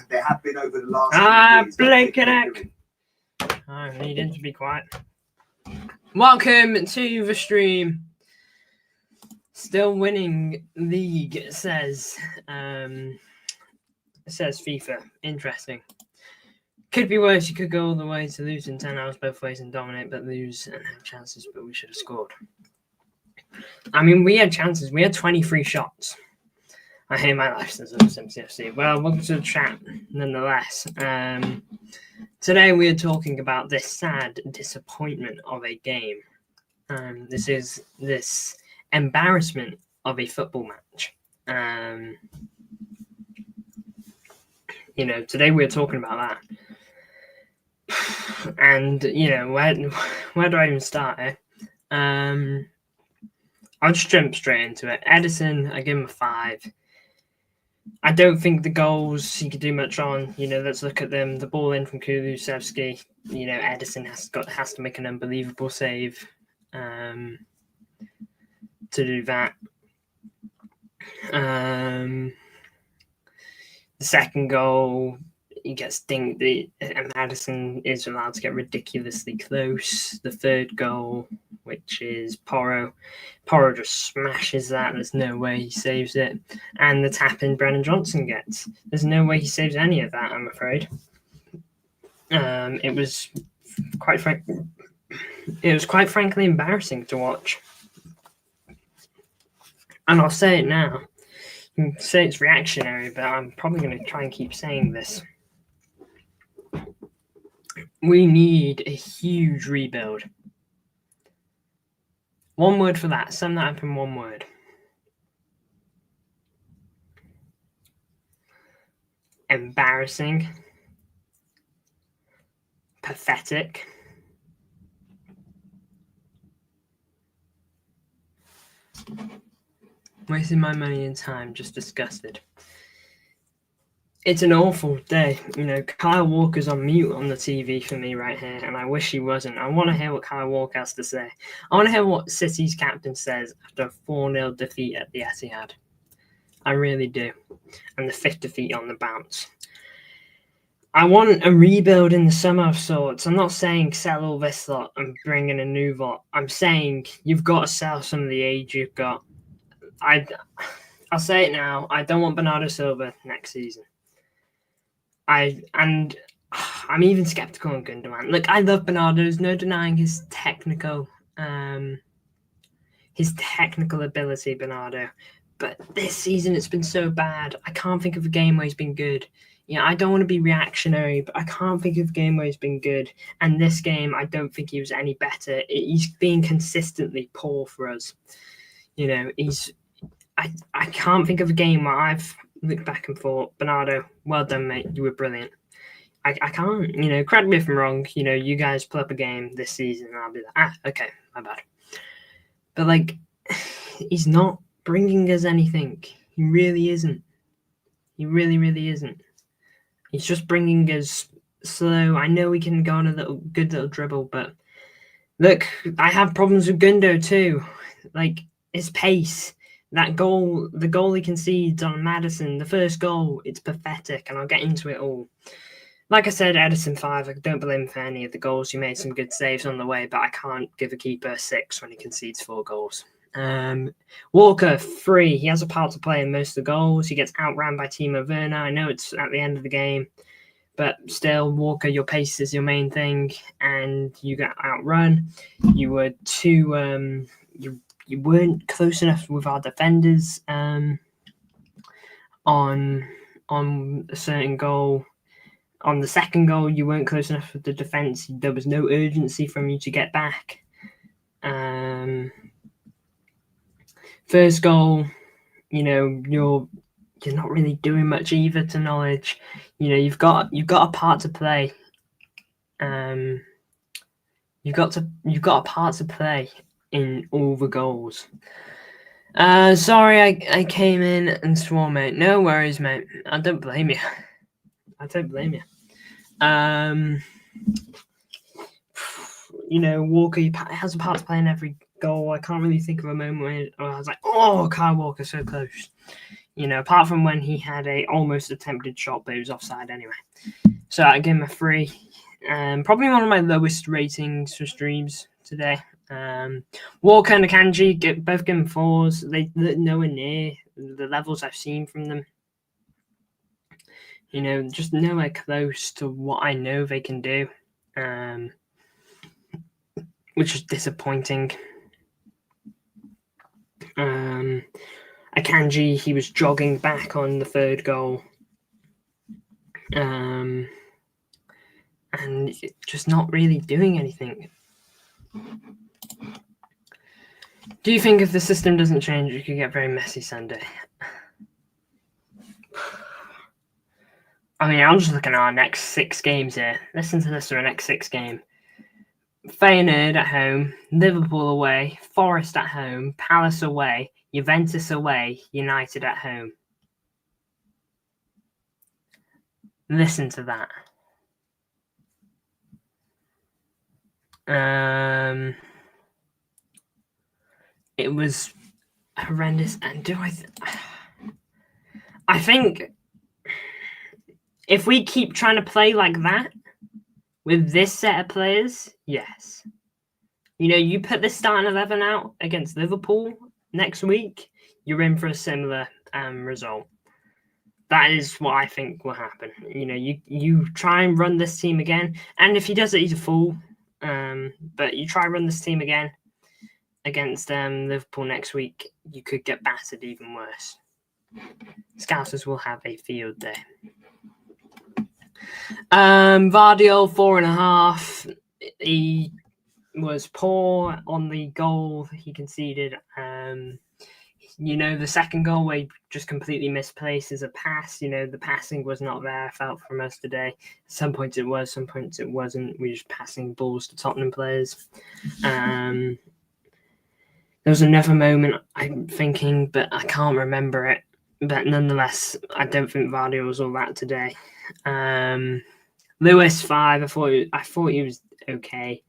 There have been over the last few years. Blinkeneck! I need him to be quiet. Welcome to the stream. Still winning league, says FIFA. Interesting. Could be worse. You could go all the way to losing 10 hours both ways and dominate, but lose and have chances, but we should have scored. I mean, we had chances. We had 23 shots. I hate my life since I was MCFC. Well, welcome to the chat, nonetheless. Today we are talking about this sad disappointment of a game. This is this embarrassment of a football match. Today we're talking about that. And, where do I even start, eh? I'll just jump straight into it. Edison, I give him a 5. I don't think the goals he could do much on. Let's look at them. The ball in from Kulusevski. Edison has to make an unbelievable save to do that. The second goal, he gets dinged, and Madison is allowed to get ridiculously close. The third goal, which is Porro just smashes that. There's no way he saves it. And the tap-in Brennan Johnson gets. There's no way he saves any of that, I'm afraid. It was quite frankly embarrassing to watch. And I'll say it now. You can say it's reactionary, but I'm probably going to try and keep saying this. We need a huge rebuild. One word for that. Sum that up in one word. Embarrassing. Pathetic. Wasting my money and time, just disgusted. It's an awful day. Kyle Walker's on mute on the TV for me right here, and I wish he wasn't. I want to hear what Kyle Walker has to say. I want to hear what City's captain says after a 4-0 defeat at the Etihad. I really do. And the 5th defeat on the bounce. I want a rebuild in the summer of sorts. I'm not saying sell all this lot and bring in a new lot. I'm saying you've got to sell some of the age you've got. I'll say it now. I don't want Bernardo Silva next season. I'm even skeptical on Gundogan. Look, I love Bernardo. There's no denying his technical ability, Bernardo. But this season it's been so bad. I can't think of a game where he's been good. I don't want to be reactionary, but I can't think of a game where he's been good. And this game, I don't think he was any better. He's been consistently poor for us. I can't think of a game where I've looked back and thought, Bernardo, well done, mate. You were brilliant. I can't, correct me if I'm wrong. You guys pull up a game this season and I'll be like, okay, my bad. But, he's not bringing us anything. He really isn't. He really, really isn't. He's just bringing us slow. I know he can go on a good little dribble, but look, I have problems with Gundo too. His pace. That goal, the goal he concedes on Madison, the first goal, it's pathetic, and I'll get into it all. Like I said, Edison 5, I don't blame him for any of the goals. He made some good saves on the way, but I can't give a keeper 6 when he concedes 4 goals. Walker, 3, he has a part to play in most of the goals. He gets outran by Timo Werner. I know it's at the end of the game, but still, Walker, your pace is your main thing, and you got outrun. You were too, you weren't close enough with our defenders on a certain goal. On the second goal, you weren't close enough with the defence. There was no urgency from you to get back. First goal, you're not really doing much either to Norwich. You've got a part to play. You've got a part to play in all the goals. Sorry I came in and swore, mate. No worries, mate. I don't blame you. Walker has a part to play in every goal. I can't really think of a moment where I was like, oh, Kyle Walker, so close. apart from when he had a almost attempted shot, but it was offside anyway. So I give him a 3. Probably one of my lowest ratings for streams today. Walker and Akanji both give him 4s. They're nowhere near the levels I've seen from them. Just nowhere close to what I know they can do, which is disappointing. Akanji, he was jogging back on the 3rd goal. And just not really doing anything. Do you think if the system doesn't change, it could get very messy Sunday? I mean, I'm just looking at our next 6 games here. Listen to this for our next 6 game. Feyenoord at home, Liverpool away, Forest at home, Palace away, Juventus away, United at home. Listen to that. It was horrendous. And I think if we keep trying to play like that with this set of players, yes. You put this starting 11 out against Liverpool next week, you're in for a similar result. That is what I think will happen. You try and run this team again, and if he does it, he's a fool. But you try and run this team again against Liverpool next week, you could get battered even worse. Scousers will have a field day. Vardiol 4.5. He was poor on the goal he conceded. The second goal where he just completely misplaces a pass. The passing was not there, I felt, from us today. At some points it was, some points it wasn't. We were just passing balls to Tottenham players. There was another moment, I'm thinking, but I can't remember it. But nonetheless, I don't think Vardy was all that today. Lewis 5. I thought he was okay.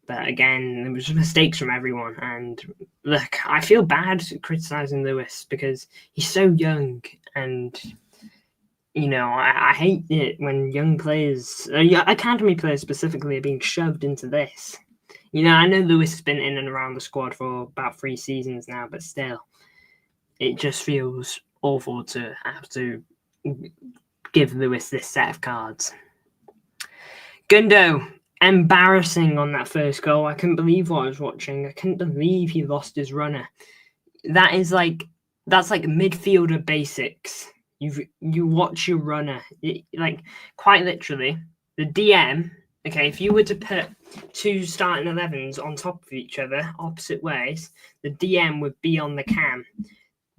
But again, there was mistakes from everyone. And look, I feel bad criticising Lewis because he's so young. And, I hate it when young players, academy players specifically, are being shoved into this. I know Lewis has been in and around the squad for about 3 seasons now, but still, it just feels awful to have to give Lewis this set of cards. Gundo, embarrassing on that first goal. I couldn't believe what I was watching. I couldn't believe he lost his runner. That's like midfielder basics. You watch your runner. Quite literally, the DM. Okay, if you were to put 2 starting 11s on top of each other, opposite ways, the DM would be on the cam.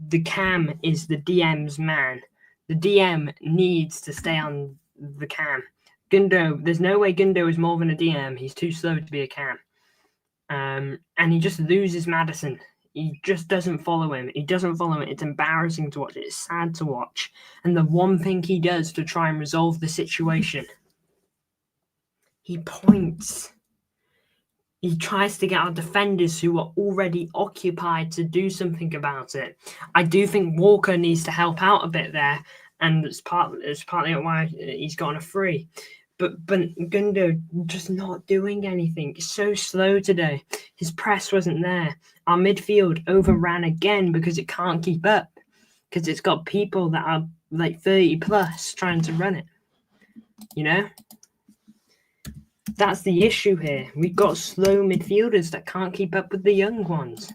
The cam is the DM's man. The DM needs to stay on the cam. Gundo, there's no way Gundo is more than a DM. He's too slow to be a cam. And he just loses Maddison. He just doesn't follow him. It's embarrassing to watch. It's sad to watch. And the one thing he does to try and resolve the situation, he points. He tries to get our defenders who are already occupied to do something about it. I do think Walker needs to help out a bit there, and it's partly why he's gotten a 3. But Gundo just not doing anything. He's so slow today. His press wasn't there. Our midfield overran again because it can't keep up. Because it's got people that are 30 plus trying to run it. That's the issue here. We've got slow midfielders that can't keep up with the young ones.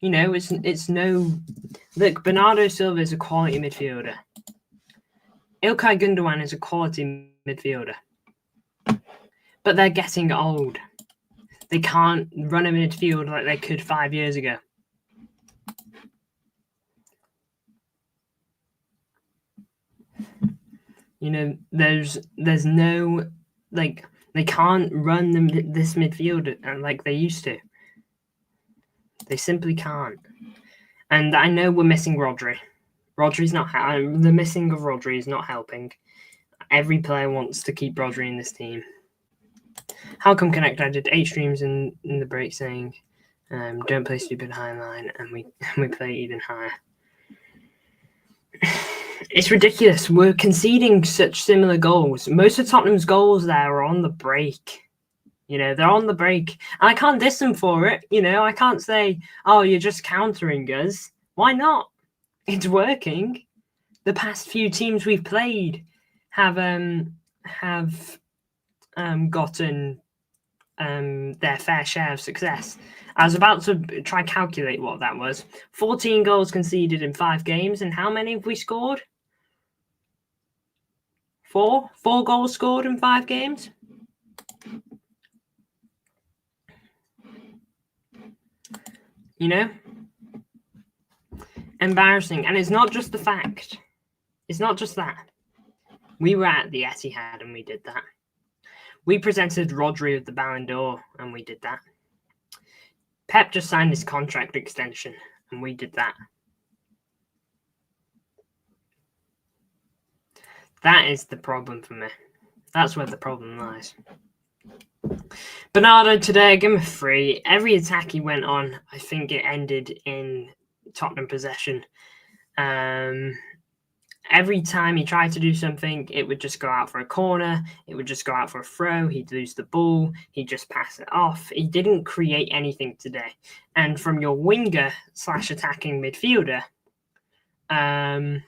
It's no... Look, Bernardo Silva is a quality midfielder. Ilkay Gundogan is a quality midfielder. But they're getting old. They can't run a midfield like they could 5 years ago. There's no... they can't run this midfield like they used to. They simply can't. And I know we're missing Rodri. Rodri's not... the missing of Rodri is not helping. Every player wants to keep Rodri in this team. How come Connect? I did 8 streams in the break saying, don't play stupid high line, and we play even higher. It's ridiculous. We're conceding such similar goals. Most of Tottenham's goals there are on the break. They're on the break. And I can't diss them for it. I can't say, oh, you're just countering us. Why not? It's working. The past few teams we've played have gotten their fair share of success. I was about to try and calculate what that was. 14 goals conceded in 5 games, and how many have we scored? 4 goals scored in 5 games. Embarrassing. And it's not just the fact. It's not just that. We were at the Etihad and we did that. We presented Rodri with the Ballon d'Or and we did that. Pep just signed his contract extension and we did that. That is the problem for me. That's where the problem lies. Bernardo today, give him a 3. Every attack he went on, I think it ended in Tottenham possession. Every time he tried to do something, it would just go out for a corner. It would just go out for a throw. He'd lose the ball. He'd just pass it off. He didn't create anything today. And from your winger / attacking midfielder, that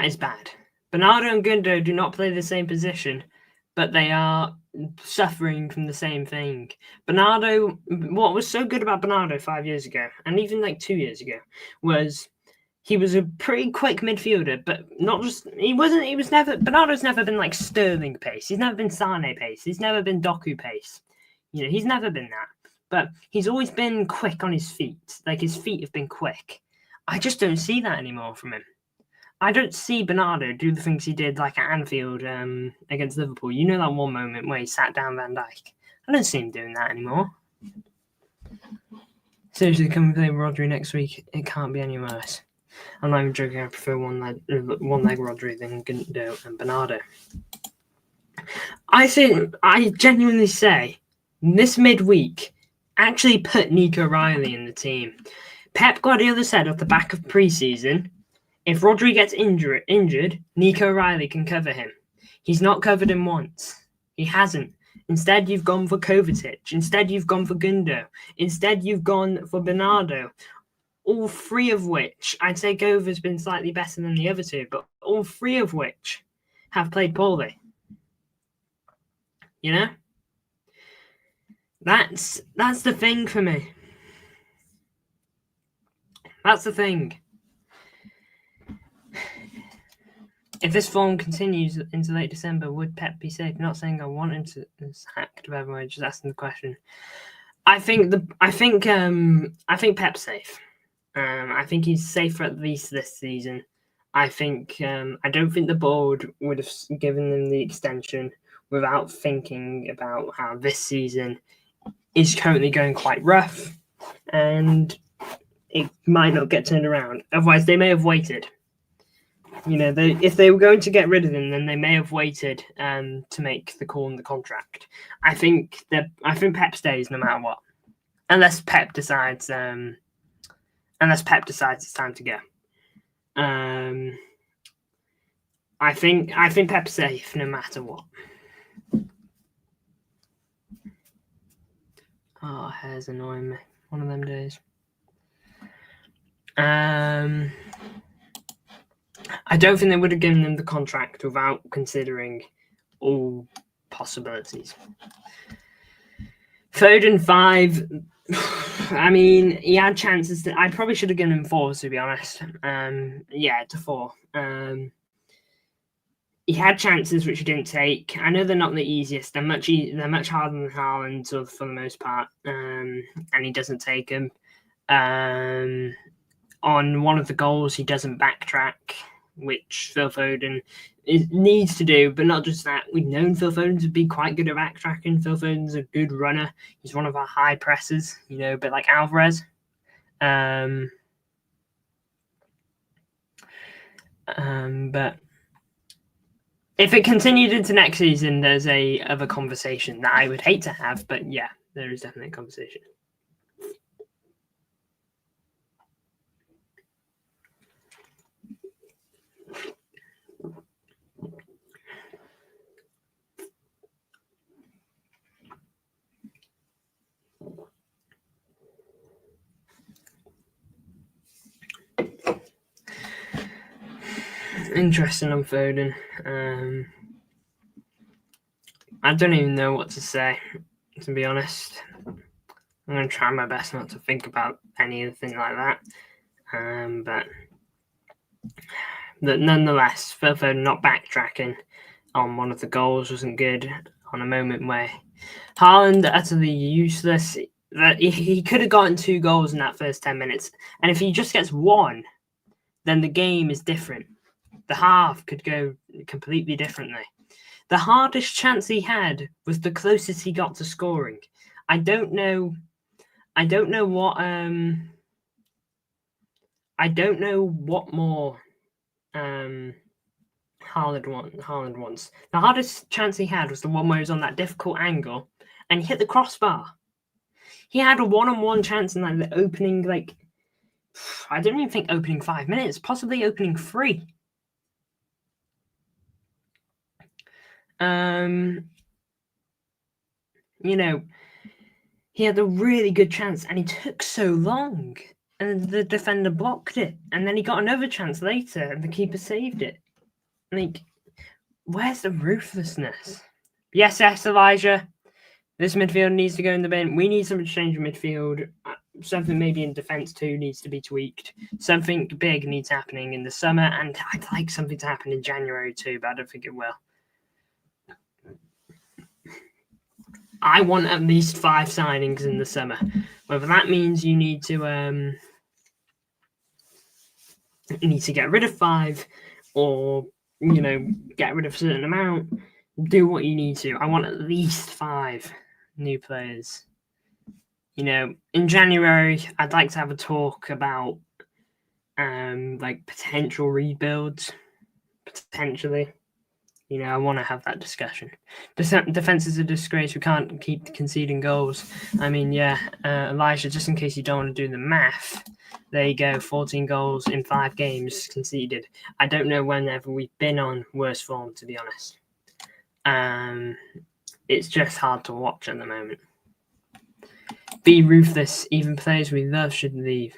is bad. Bernardo and Gundo do not play the same position, but they are suffering from the same thing. Bernardo, what was so good about Bernardo 5 years ago, and even 2 years ago, was he was a pretty quick midfielder, but not just, Bernardo's never been Sterling pace. He's never been Sane pace. He's never been Doku pace. He's never been that. But he's always been quick on his feet. His feet have been quick. I just don't see that anymore from him. I don't see Bernardo do the things he did at Anfield against Liverpool. That one moment where he sat down Van Dijk. I don't see him doing that anymore. Seriously, can we play Rodri next week? It can't be any worse. I'm not even joking. I prefer one leg Rodri than Gundo and Bernardo. I genuinely say this midweek actually put Nico Riley in the team. Pep Guardiola said off the back of pre-season, if Rodri gets injured, Nico Riley can cover him. He's not covered him once. He hasn't. Instead, you've gone for Kovacic. Instead, you've gone for Gundo. Instead, you've gone for Bernardo. All 3 of which, I'd say Gova's been slightly better than the other 2, but all 3 of which have played poorly. That's the thing for me. That's the thing. If this form continues into late December, would Pep be safe? Not saying I want him to sack, by the way, just asking the question. I think Pep's safe. I think he's safe for at least this season. I don't think the board would have given them the extension without thinking about how this season is currently going quite rough and it might not get turned around. Otherwise, they may have waited. If they were going to get rid of him, then they may have waited to make the call on the contract. I think Pep stays no matter what, unless Pep decides it's time to go. I think Pep's safe no matter what. Oh, hair's annoying me. One of them days. I don't think they would have given them the contract without considering all possibilities. Foden 5. I mean, he had chances. I probably should have given him 4, to be honest. To 4. He had chances which he didn't take. I know they're not the easiest. They're much harder than Haaland for the most part, and he doesn't take them. On one of the goals, he doesn't backtrack, which Phil Foden needs to do. But not just that. We've known Phil Foden to be quite good at backtracking. Phil Foden's a good runner. He's one of our high pressers, a bit like Alvarez. But if it continued into next season, there's a other conversation that I would hate to have. But yeah, there is definitely a conversation. Interesting on Foden. I don't even know what to say, to be honest. I'm going to try my best not to think about anything like that. But nonetheless, Phil Foden not backtracking on one of the goals wasn't good on a moment where Haaland utterly useless. He could have gotten 2 goals in that first 10 minutes. And if he just gets 1, then the game is different. The half could go completely differently. The hardest chance he had was the closest he got to scoring. I don't know what more Haaland wants. The hardest chance he had was the one where he was on that difficult angle and he hit the crossbar. He had a 1-on-1 chance in the opening, I don't even think opening 5 minutes, possibly opening 3. He had a really good chance and he took so long and the defender blocked it. And then he got another chance later and the keeper saved it. Where's the ruthlessness? Yes, Elijah. This midfield needs to go in the bin. We need some change in midfield. Something maybe in defence too needs to be tweaked. Something big needs happening in the summer, and I'd like something to happen in January too, but I don't think it will. I want at least 5 signings in the summer. Whether that means you need to get rid of 5 or get rid of a certain amount, do what you need to. I want at least 5 new players. In January, I'd like to have a talk about potential rebuilds, potentially. I want to have that discussion. Defense is a disgrace. We can't keep conceding goals. Elijah, just in case you don't want to do the math, there you go, 14 goals in 5 games conceded. I don't know whenever we've been on worse form, to be honest. It's just hard to watch at the moment. Be ruthless. Even players we love should leave.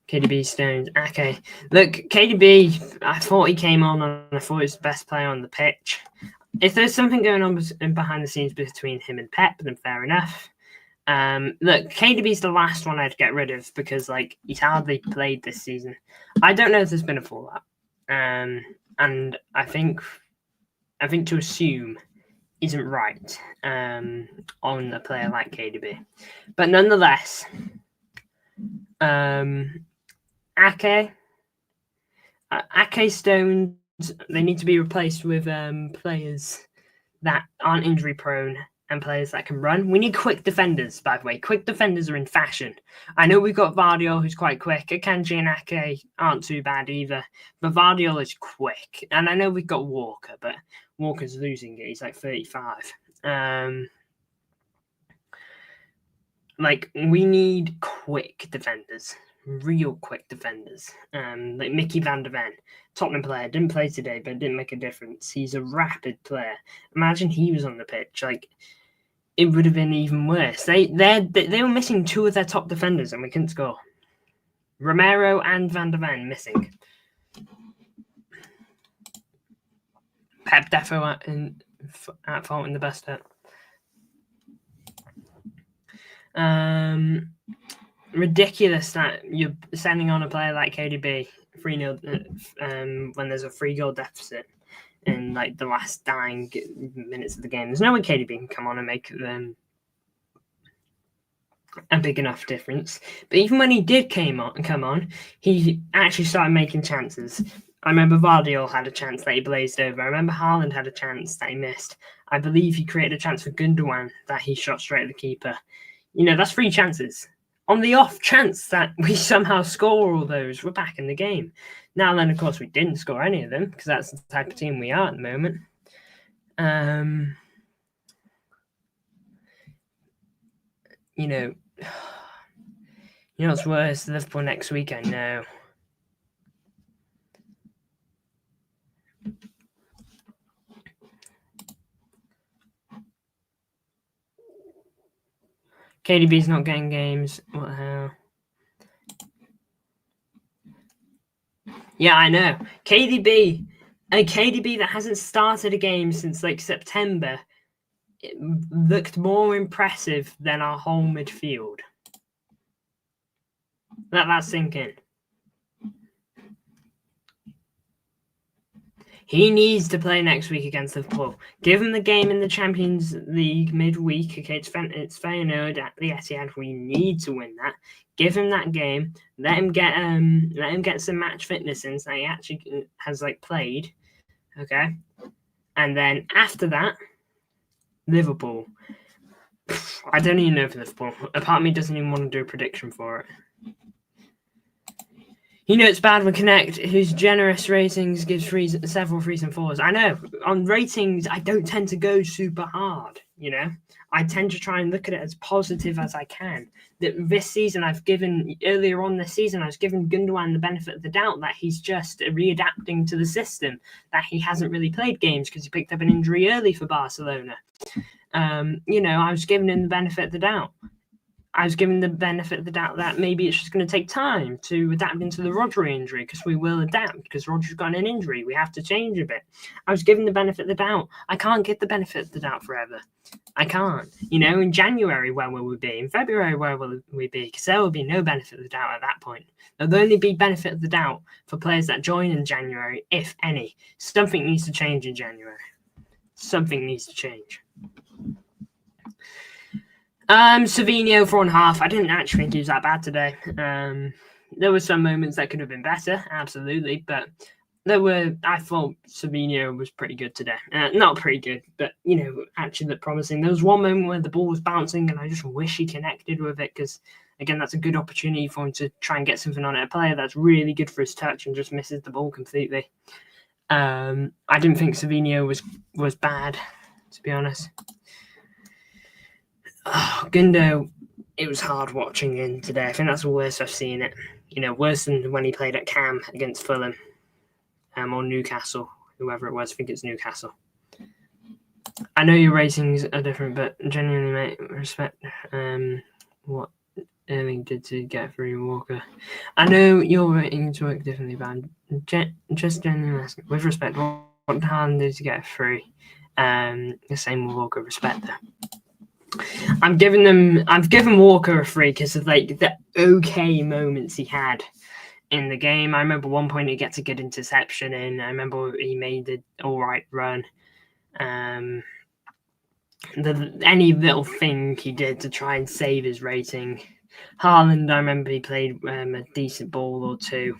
KDB, Stones, Ake. Look, KDB, I thought he came on and I thought he was the best player on the pitch. If there's something going on behind the scenes between him and Pep, then fair enough. Look, KDB's the last one I'd get rid of because he's hardly played this season. I don't know if there's been a fallout. And I think to assume isn't right on a player like KDB. But nonetheless, Ake, Stones, they need to be replaced with players that aren't injury prone and players that can run. We need quick defenders, by the way. Quick defenders are in fashion. I know we've got Vardiol, who's quite quick. Akanji and Ake aren't too bad either, but Vardiol is quick. And I know we've got Walker, but Walker's losing it. He's 35. We need quick defenders. Real quick defenders. Mickey van der Ven, Tottenham player, didn't play today, but it didn't make a difference. He's a rapid player. Imagine he was on the pitch. It would have been even worse. They were missing 2 of their top defenders and we couldn't score. Romero and van der Ven missing. Pep defo at fault in the best hit. Ridiculous that you're sending on a player like KDB 3-0 when there's a 3-goal deficit in the last dying minutes of the game. There's no way KDB can come on and make a big enough difference. But even when he did come on, he actually started making chances. I remember Vardiol had a chance that he blazed over. I remember Haaland had a chance that he missed. I believe he created a chance for Gundogan that he shot straight at the keeper. That's 3 chances. On the off chance that we somehow score all those, we're back in the game. Now then, of course, we didn't score any of them because that's the type of team we are at the moment. What's worse? Liverpool next week, I know. KDB's not getting games. What the hell? Yeah, I know. KDB, a KDB that hasn't started a game since like September, it looked more impressive than our whole midfield. Let that sink in. He needs to play next week against Liverpool. Give him the game in the Champions League midweek. Okay, it's Feyenoord at the Etihad. We need to win that. Give him that game. Let him get some match fitness in, so he actually has like played. Okay, and then after that, Liverpool. I don't even know for Liverpool. A part of me doesn't even want to do a prediction for it. You know it's bad when Connect, whose generous ratings gives several 3s and 4s. I know. On ratings, I don't tend to go super hard, you know. I tend to try and look at it as positive as I can. This season, earlier on this season, I was giving Gundogan the benefit of the doubt that he's just readapting to the system, that he hasn't really played games because he picked up an injury early for Barcelona. You know, I was giving him the benefit of the doubt. I was given the benefit of the doubt that maybe it's just going to take time to adapt into the Rodri injury, because we will adapt, because Rodri's got an injury. We have to change a bit. I was given the benefit of the doubt. I can't get the benefit of the doubt forever. I can't. You know, in January, where will we be? In February, where will we be? Because there will be no benefit of the doubt at that point. There'll only be benefit of the doubt for players that join in January, if any. Something needs to change in January. Something needs to change. Savinho 4.5. I didn't actually think he was that bad today. There were some moments that could have been better, absolutely, but I thought Savinho was pretty good today. Not pretty good, but, you know, actually looked promising. There was one moment where the ball was bouncing and I just wish he connected with it, because, again, that's a good opportunity for him to try and get something on it. A player that's really good for his touch and just misses the ball completely. I didn't think Savinho was bad, to be honest. Oh, Gundo, it was hard watching him today. I think that's the worst I've seen it. You know, worse than when he played at Cam against Fulham, or Newcastle, whoever it was. I think it's Newcastle. I know your ratings are different, but genuinely, mate, respect what Erling did to get through Walker. I know your ratings work differently, but I'm just genuinely asking, with respect, what Haaland did to get through. The same with Walker, respect there. I've given Walker a 3 because of like the okay moments he had in the game. I remember one point he gets a good interception in. I remember he made the all right run. Any little thing he did to try and save his rating. Haaland, I remember he played a decent ball or two.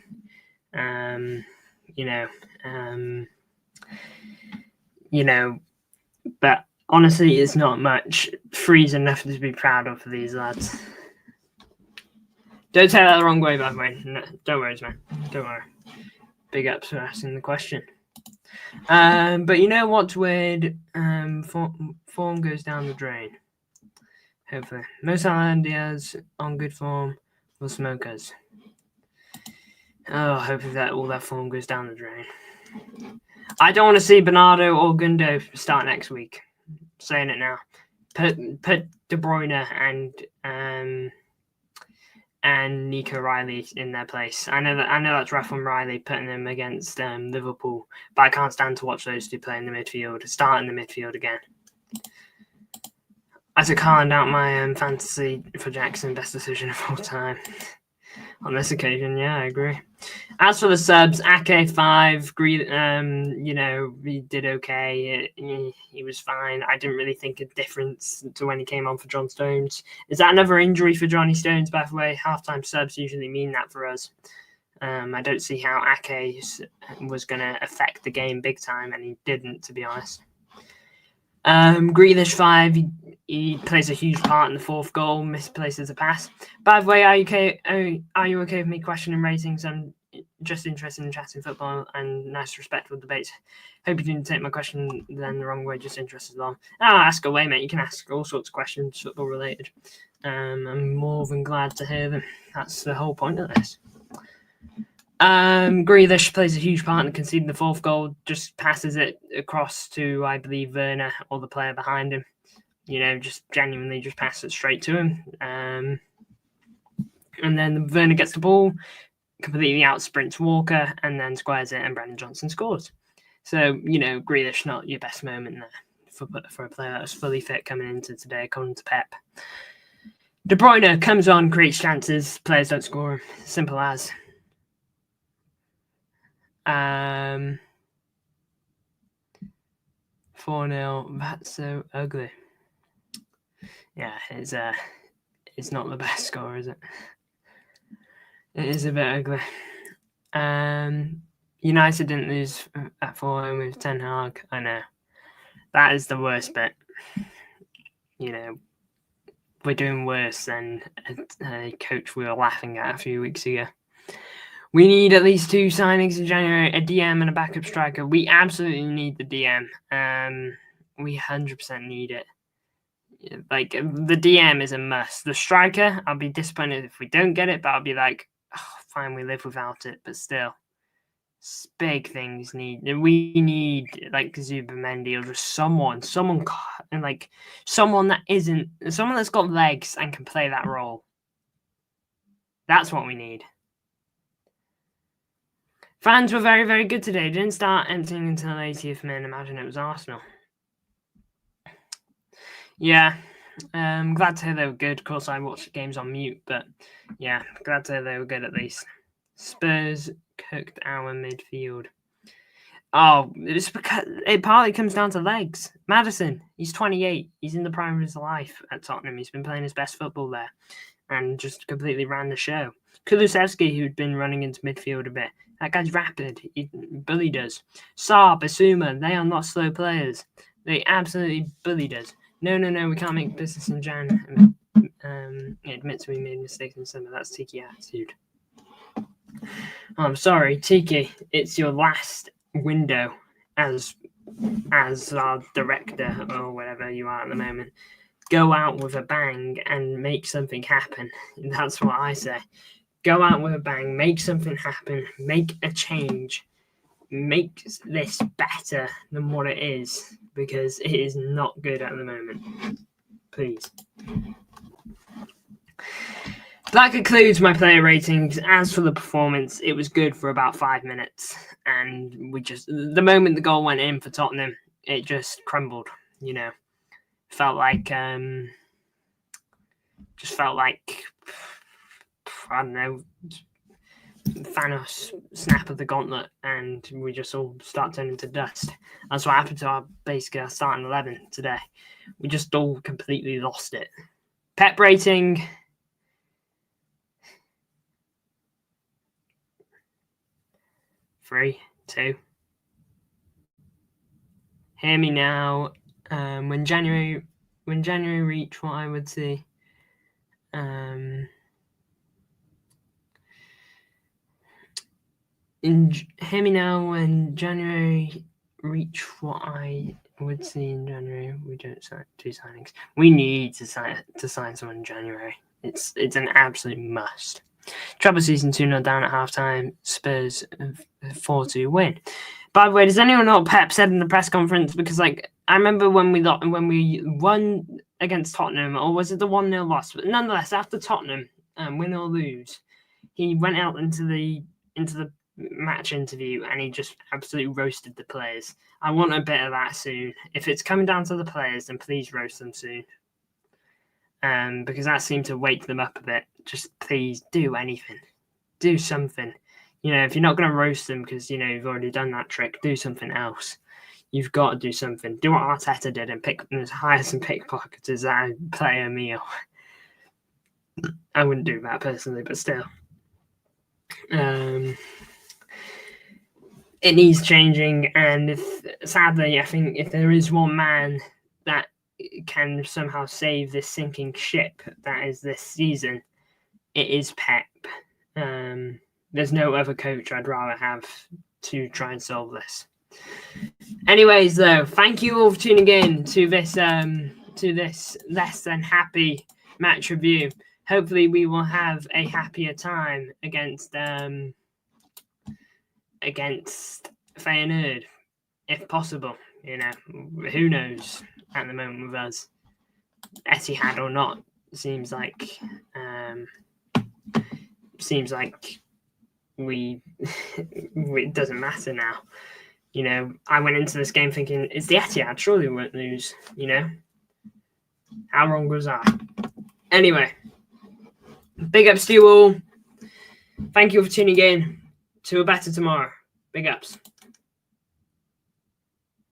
But honestly, it's not much. 3's enough to be proud of for these lads. Don't take that the wrong way, by the way. No, don't worry, man. Don't worry. Big ups for asking the question. But you know what's weird? Form goes down the drain. Hopefully. Mo Salah and Diaz on good form will smoke us. Oh, hopefully that all that form goes down the drain. I don't want to see Bernardo or Gundo start next week. Saying it now. Put De Bruyne and Nico Riley in their place. I know that's rough on Riley putting them against Liverpool, but I can't stand to watch those two play in the midfield, start in the midfield again. I took Haaland out my fantasy for Jackson, best decision of all time. On this occasion, yeah, I agree. As for the subs, Ake 5, he did okay. He was fine. I didn't really think a difference to when he came on for John Stones. Is that another injury for Johnny Stones, by the way? Halftime subs usually mean that for us. I don't see how Ake was going to affect the game big time, and he didn't, to be honest. Grealish 5, he plays a huge part in the 4th goal, misplaces a pass. By the way, are you okay with me questioning ratings? I'm just interested in chatting football and nice, respectful debates. Hope you didn't take my question then the wrong way, just interested as well. Ask away, mate. You can ask all sorts of questions, football related. I'm more than glad to hear them. That's the whole point of this. Grealish plays a huge part in conceding the 4th goal, just passes it across to, I believe, Werner or the player behind him. You know, just genuinely just pass it straight to him. And then Werner gets the ball, completely out sprints Walker and then squares it, and Brennan Johnson scores. So, Grealish not your best moment there for a player that was fully fit coming into today, according to Pep. De Bruyne comes on, creates chances, players don't score him. Simple as. 4-0. That's so ugly. Yeah, it's not the best score, is it? It is a bit ugly. United didn't lose at Fulham with Ten Hag. I know. That is the worst bit. We're doing worse than a coach we were laughing at a few weeks ago. We need at least 2 signings in January, a DM and a backup striker. We absolutely need the DM. We 100% need it. Like, the DM is a must. The striker, I'll be disappointed if we don't get it, but I'll be like, fine, we live without it, but still. Big things we need like Zubimendi or just someone that's got legs and can play that role. That's what we need. Fans were very, very good today. Didn't start emptying until the 80th minute. Imagine it was Arsenal. Yeah, glad to hear they were good. Of course, I watched the games on mute, but yeah, glad to hear they were good at least. Spurs cooked our midfield. Oh, it's because it partly comes down to legs. Maddison, he's 28. He's in the prime of his life at Tottenham. He's been playing his best football there and just completely ran the show. Kulusevski, who'd been running into midfield a bit. That guy's rapid. He bullied us. Saar, Basuma, they are not slow players. They absolutely bullied us. No, we can't make business in Jan. It admits we made mistakes in summer. That's Tiki attitude. I'm sorry, Tiki. It's your last window as our director or whatever you are at the moment. Go out with a bang and make something happen. That's what I say. Go out with a bang, make something happen, make a change, make this better than what it is, because it is not good at the moment. Please. That concludes my player ratings. As for the performance, it was good for about 5 minutes. And the moment the goal went in for Tottenham, it just crumbled, Felt like, I don't know, Thanos snap of the gauntlet, and we just all start turning to dust. That's what happened to our starting 11 today. We just all completely lost it. Pep rating... 3, 2. Hear me now. When January reach what I would see. Hear me now. When January reach what I would see in January, we don't do signings. We need to sign someone in January. It's an absolute must. Treble season 2-0 down at halftime. Spurs 4-2 win. By the way, does anyone know what Pep said in the press conference? Because I remember when we won against Tottenham, or was it the 1-0 loss? But nonetheless, after Tottenham, win or lose, he went out into the match interview and he just absolutely roasted the players. I want a bit of that soon. If it's coming down to the players, then please roast them soon. Because that seemed to wake them up a bit. Just please do anything. Do something. If you're not going to roast them because, you've already done that trick, do something else. You've got to do something. Do what Arteta did and hire some pickpocketers that play a meal. I wouldn't do that personally, but still. It needs changing, and sadly, I think if there is one man that can somehow save this sinking ship that is this season, it is Pep. There's no other coach I'd rather have to try and solve this. Anyways, though, thank you all for tuning in to this less than happy match review. Hopefully, we will have a happier time against Feyenoord, if possible. Who knows at the moment with us. Etihad or not, seems like it doesn't matter now. You know, I went into this game thinking it's the Etihad, surely we won't lose. You know, how wrong was I? Anyway, big ups to you all. Thank you for tuning in to A Better Tomorrow. Big ups.